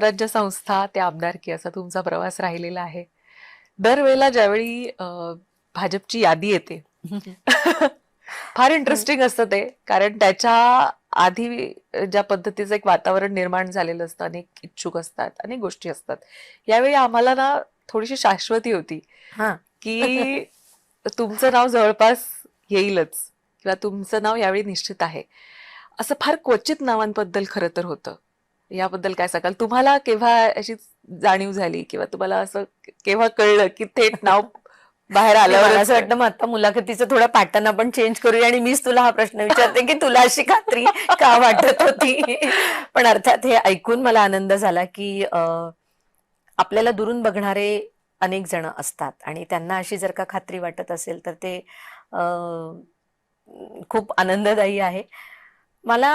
स्वराज्य संस्था ते आमदारकी असा तुमचा प्रवास राहिलेला आहे. दरवेळेला ज्यावेळी भाजपची यादी येते फार हं. इंटरेस्टिंग असतं ते, कारण त्याच्या आधी ज्या पद्धतीचं एक वातावरण निर्माण झालेलं असतं, अनेक इच्छुक असतात, अनेक गोष्टी असतात. यावेळी आम्हाला ना थोडीशी शाश्वती होती, हां. की तुमचं नाव जवळपास येईलच किंवा तुमचं नाव यावेळी निश्चित आहे. असं फार क्वचित नावांबद्दल खरं तर होतं. याबद्दल काय सांगाल? तुम्हाला केव्हा अशी जाणीव झाली किंवा तुम्हाला असं केव्हा कळलं, की थेट नाव बाहेर नाही, मला आल्यावरच असं वाटतं मग आता मुलाखतीचं थोडं पॅटर्न आपण चेंज करूया आणि मीच तुला हा प्रश्न विचारते, की तुला अशी खात्री का वाटत होती? पण अर्थात हे ऐकून मला आनंद झाला, की आपल्याला दुरून बघणारे अनेक जण असतात आणि त्यांना अशी जर का खात्री वाटत असेल, तर ते अ, खूप आनंददायी आहे. मला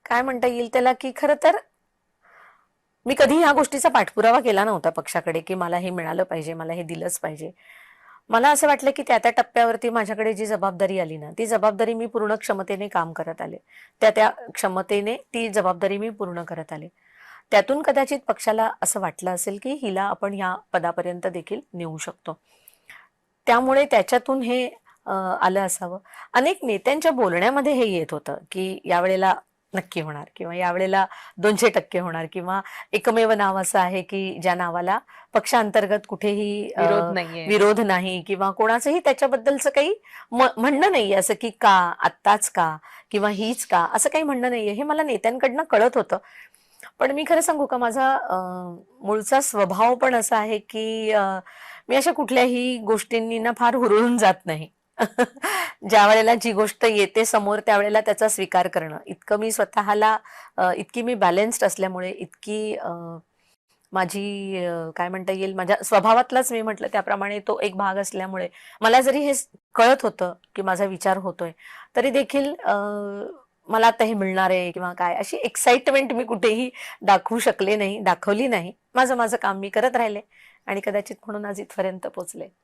काय म्हणता येईल त्याला, की खरं तर मी कधी ह्या गोष्टीचा पाठपुरावा केला नव्हता पक्षाकडे, की मला हे मिळालं पाहिजे, मला हे दिलंच पाहिजे. मला असं वाटलं, की त्या-त्या टप्प्यावरती माझ्याकडे जी जबाबदारी आली ना, ती जबाबदारी मी पूर्ण क्षमतेने काम करत आले. त्या-त्या क्षमतेने ती जबाबदारी मी पूर्ण करत आले. त्यातून कदाचित पक्षाला असं वाटलं असेल, की हिला आपण ह्या पदापर्यंत देखील नेऊ शकतो. त्यामुळे त्याच्यातून हे आलं असावं. अनेक नेत्यांच्या बोलण्यामध्ये हे येत होतं, की यावेळेला नक्की होणार किंवा यावेळेला 200% होणार किंवा एकमेव नाव असं आहे, की ज्या नावाला पक्षांतर्गत कुठेही विरोध नाहीये. विरोध नाही किंवा कोणाचंही त्याच्याबद्दलचं काही म्हणणं नाहीये असं, की का? आत्ताच का? किंवा हीच का? असं काही म्हणणं नाहीये. हे मला नेत्यांकडनं कळत होतं. पण मी खरं सांगू का माझा मूळचा स्वभाव पण असा आहे, की मी अशा कुठल्याही गोष्टींनी ना फार हुरळून जात नाही. ज्यावेळेला जी गोष्ट येते समोर त्यावेळेला त्याचा स्वीकार करणं. इतकं मी स्वतःला इतकी मी बॅलन्स्ड असल्यामुळे, इतकी माझी काय म्हणता येईल माझ्या स्वभावातलाच मी म्हटलं त्याप्रमाणे तो एक भाग असल्यामुळे मला जरी हे कळत होतं, की माझा विचार होतोय, तरी देखील मला आता हे मिळणार आहे किंवा काय अशी एक्साइटमेंट मी कुठेही दाखवू शकले नाही, दाखवली नाही. माझं काम मी करत राहिले आणि कदाचित म्हणून आज इथपर्यंत पोहोचले.